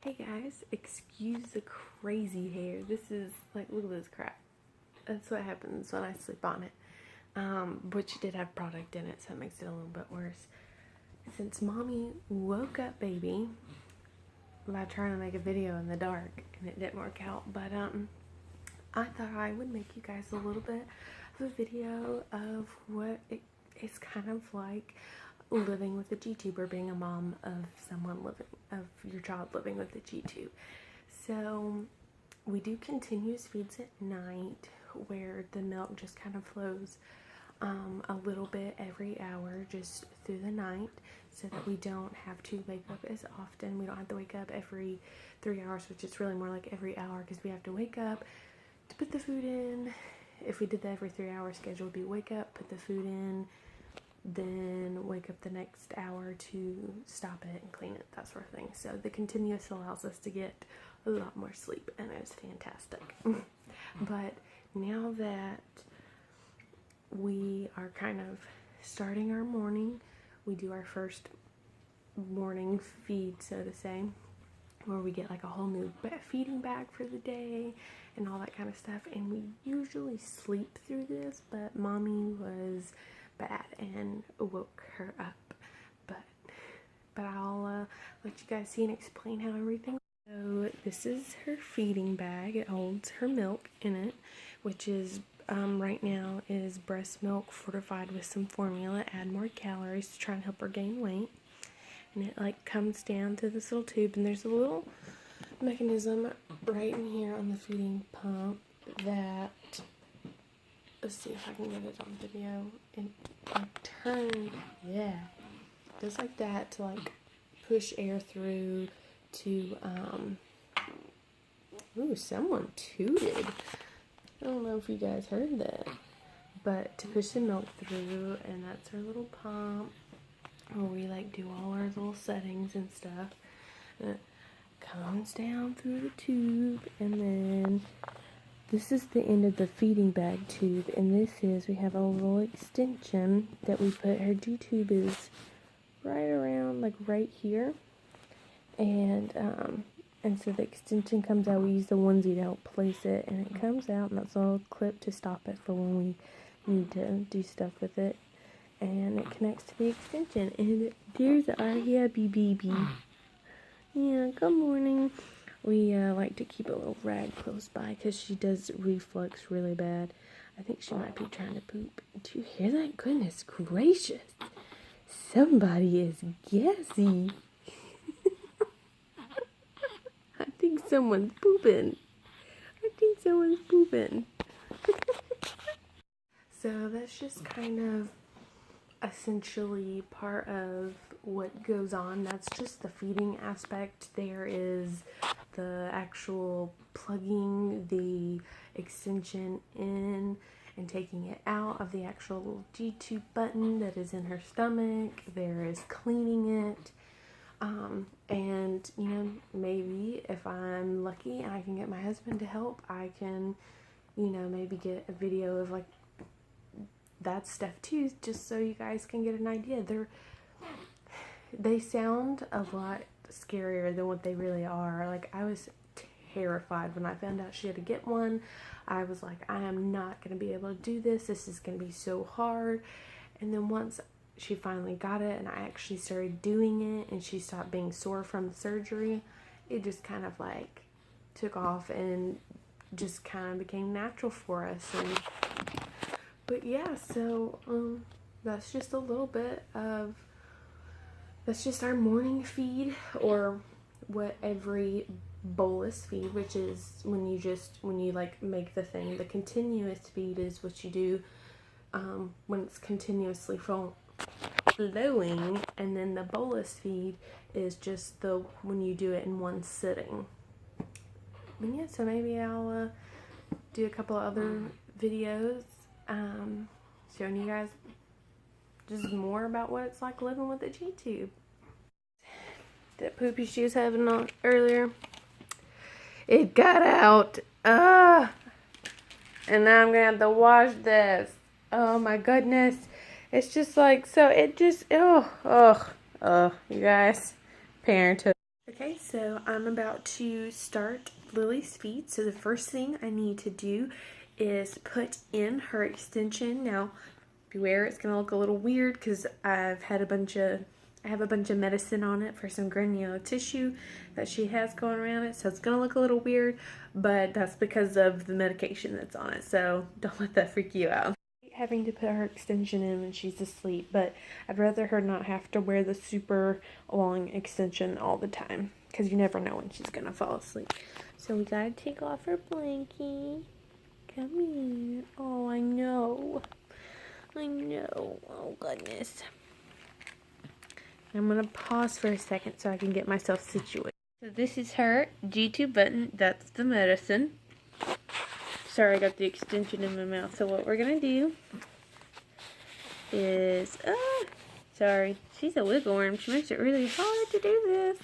Hey guys, excuse the crazy hair. This is like, look at this crap. That's what happens when I sleep on it. Which did have product in it, so it makes it a little bit worse. Since mommy woke up baby by trying to make a video in the dark and it didn't work out, but I thought I would make you guys a little bit of a video of what it's kind of like living with a gtuber, being a mom of your child living with a gtube. So we do continuous feeds at night where the milk just kind of flows a little bit every hour just through the night, so that we don't have to wake up as often. We don't have to wake up every 3 hours, which is really more like every hour, because we have to wake up to put the food in. If we did that every 3 hour schedule, would be wake up, put the food in, then wake up the next hour to stop it and clean it, that sort of thing. So the continuous allows us to get a lot more sleep, and it's fantastic. But now that we are kind of starting our morning, we do our first morning feed, so to say, where we get like a whole new feeding bag for the day and all that kind of stuff. And we usually sleep through this, but mommy was bad and woke her up. But I'll let you guys see and explain how everything. So this is her feeding bag. It holds her milk in it, which is right now is breast milk fortified with some formula, add more calories to try and help her gain weight. And it like comes down to this little tube, and there's a little mechanism right in here on the feeding pump that, let's see if I can get it on video, and like turn, yeah, just like that to like push air through to, ooh, someone tooted. I don't know if you guys heard that, but to push the milk through, and that's our little pump where we like do all our little settings and stuff. And it comes down through the tube, and then this is the end of the feeding bag tube, and this is, we have a little extension that we put, her gtube is right around like right here, and so the extension comes out. We use the onesie to help place it, and it comes out, and that's a little clip to stop it for when we need to do stuff with it. And it connects to the extension, and there's our happy baby. Yeah, good morning. We like to keep a little rag close by because she does reflux really bad. I think she might be trying to poop. Do you hear that? Goodness gracious. Somebody is gassy. I think someone's pooping. So that's just kind of essentially part of what goes on. That's just the feeding aspect. There is the actual plugging the extension in and taking it out of the actual gtube button that is in her stomach. There is cleaning it. And you know, maybe if I'm lucky and I can get my husband to help, I can, you know, maybe get a video of like that stuff too, just so you guys can get an idea. They sound a lot scarier than what they really are. Like, I was terrified when I found out she had to get one. I was like, I am not going to be able to do this. This is going to be so hard. And then once she finally got it and I actually started doing it and she stopped being sore from the surgery, it just kind of like took off and just kind of became natural for us. But yeah, so that's just a little bit of, that's just our morning feed, or what every bolus feed, which is when you like make the thing. The continuous feed is what you do when it's continuously flowing, and then the bolus feed is just when you do it in one sitting. And yeah, so maybe I'll do a couple other videos showing you guys just more about what it's like living with a gtube. That poopy she was having on earlier, it got out, and now I'm gonna have to wash this. Oh my goodness, it's just like, so it just, you guys, parenthood. Okay, Okay, so I'm about to start Lily's feet. So the first thing I need to do is put in her extension. Now, beware, it's gonna look a little weird because I have a bunch of medicine on it for some granular tissue that she has going around it. So it's gonna look a little weird, but that's because of the medication that's on it. So don't let that freak you out. Having to put her extension in when she's asleep, but I'd rather her not have to wear the super long extension all the time because you never know when she's gonna fall asleep. So we gotta take off her blankie. Come here. Oh, I know. Oh goodness. I'm gonna pause for a second so I can get myself situated. So this is her G2 button. That's the medicine. Sorry, I got the extension in my mouth. So what we're gonna do is, sorry, she's a wiggle worm. She makes it really hard to do this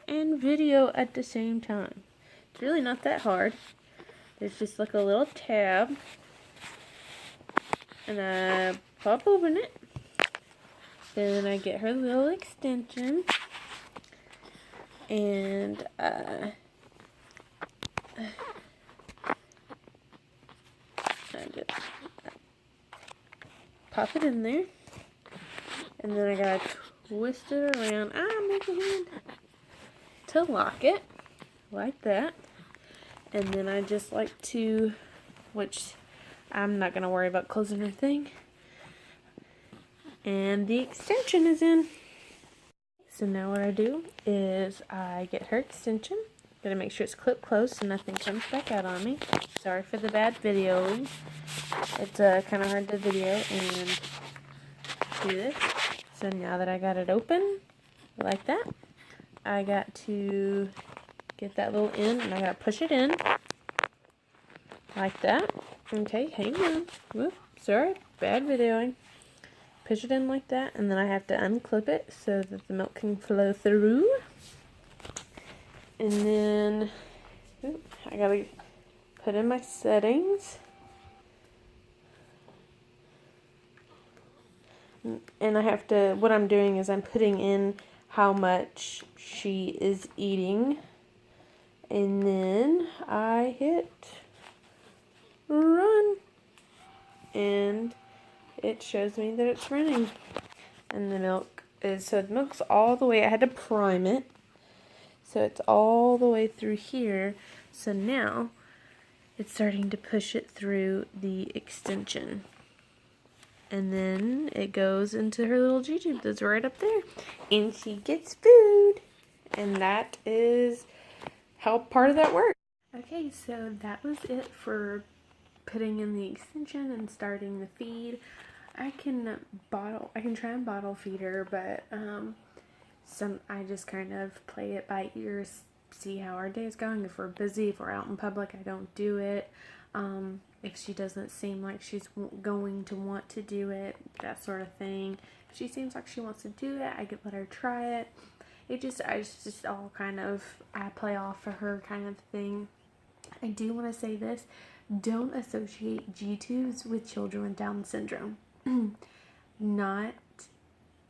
and video at the same time. It's really not that hard. There's just like a little tab, and I pop open it. Then I get her little extension, and I just pop it in there, and then I gotta twist it around. Make a hand to lock it like that. And then I just like to, which I'm not gonna worry about closing her thing. And the extension is in. So now what I do is I get her extension. Gotta make sure it's clipped close so nothing comes back out on me. Sorry for the bad video. It's kind of hard to video and do this. So now that I got it open like that, I got to get that little end and I gotta push it in like that. Okay, hang on. Whoop, sorry, bad videoing. Push it in like that, and then I have to unclip it so that the milk can flow through. And then I gotta put in my settings. And I have to, what I'm doing is I'm putting in how much she is eating. And then I hit run. And it shows me that it's running. And the milk is, so the milk's all the way, I had to prime it. So it's all the way through here. So now it's starting to push it through the extension. And then it goes into her little G-tube that's right up there. And she gets food. And that is how part of that works. Okay, so that was it for putting in the extension and starting the feed. I can try and bottle feed her, but I just kind of play it by ear, see how our day is going. If we're busy, if we're out in public, I don't do it. If she doesn't seem like she's going to want to do it, that sort of thing. If she seems like she wants to do it, I could let her try it. It's just all kind of, I play off for her kind of thing. I do want to say this. Don't associate G-tubes with children with Down syndrome. Not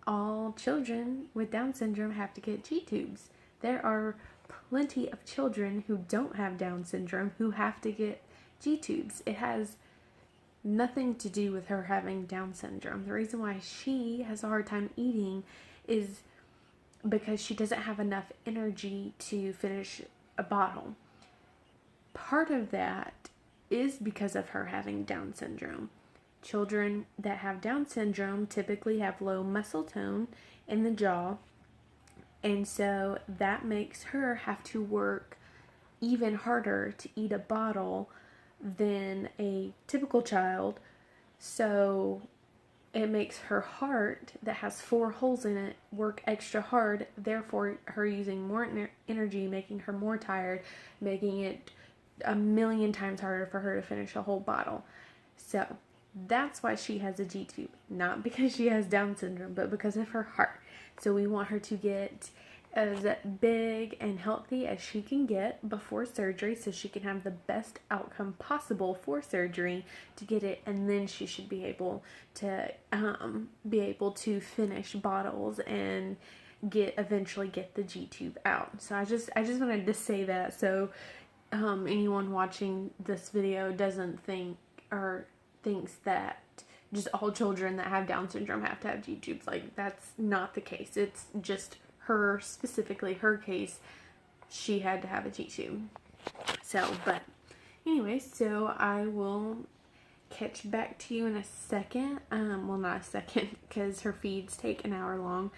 all children with Down syndrome have to get G-tubes. There are plenty of children who don't have Down syndrome who have to get G-tubes. It has nothing to do with her having Down syndrome. The reason why she has a hard time eating is because she doesn't have enough energy to finish a bottle. Part of that is because of her having Down syndrome. Children that have Down syndrome typically have low muscle tone in the jaw, and so that makes her have to work even harder to eat a bottle than a typical child. So it makes her heart that has 4 holes in it work extra hard, therefore her using more energy, making her more tired, making it a million times harder for her to finish a whole bottle. So that's why she has a G-tube. Not because she has Down syndrome, but because of her heart. So we want her to get as big and healthy as she can get before surgery so she can have the best outcome possible for surgery to get it, and then she should be able to finish bottles and eventually get the gtube out. So I just wanted to say that, so anyone watching this video doesn't think or thinks that just all children that have Down syndrome have to have gtubes. Like, that's not the case. It's just her, specifically her case, she had to have a gtube. So, but anyway, so I will catch back to you in a second. Well, not a second, because her feeds take an hour long.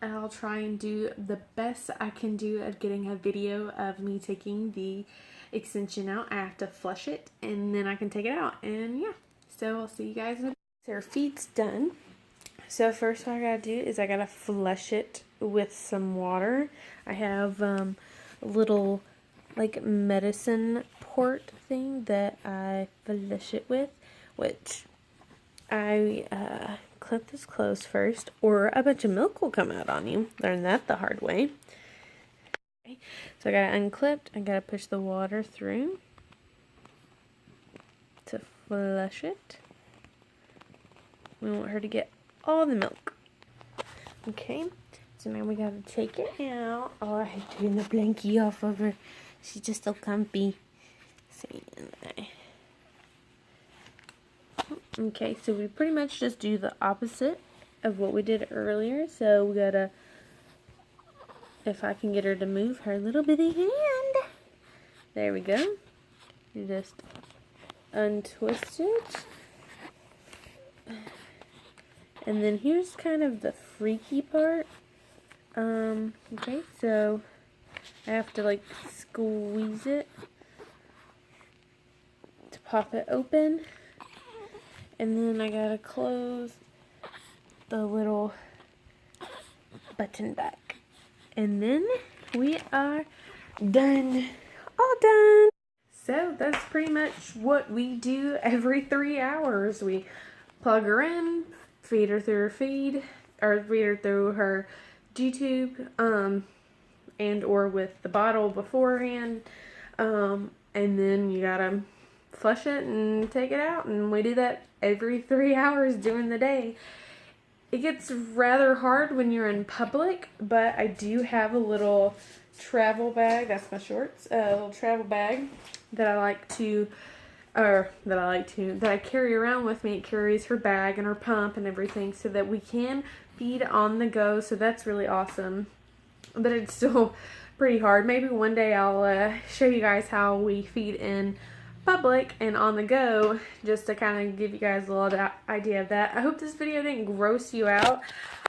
I'll try and do the best I can do at getting a video of me taking the extension out. I have to flush it, and then I can take it out, and yeah. So I'll see you guys in a bit. So her feed's done. So first what I gotta do is I gotta flush it with some water. I have a little like medicine port thing that I flush it with, which I clip this closed first, or a bunch of milk will come out on you. Learned that the hard way. Okay. So I got it unclipped. I gotta push the water through to flush it. We want her to get all the milk. Okay, so now we gotta take it out. Oh, I hate doing the blankie off of her. She's just so comfy. Okay, so we pretty much just do the opposite of what we did earlier. So we gotta, if I can get her to move her little bitty hand. There we go. You just untwist it. And then here's kind of the freaky part. Okay, so I have to like squeeze it to pop it open. And then I gotta close the little button back. And then we are done. All done. So that's pretty much what we do every 3 hours. We plug her in, feed her through her feed, or feed her through her gtube, and or with the bottle beforehand, and then you gotta flush it and take it out, and we do that every 3 hours during the day. It gets rather hard when you're in public, but I do have a little travel bag, that's my shorts, a little travel bag that I carry around with me. It carries her bag and her pump and everything so that we can feed on the go. So that's really awesome. But it's still pretty hard. Maybe one day I'll show you guys how we feed in public and on the go, just to kind of give you guys a little idea of that. I hope this video didn't gross you out.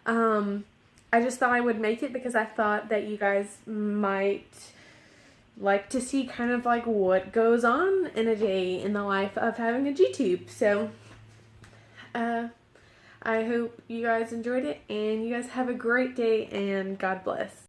I just thought I would make it because I thought that you guys might like to see kind of like what goes on in a day in the life of having a gtube. So I hope you guys enjoyed it, and you guys have a great day, and God bless.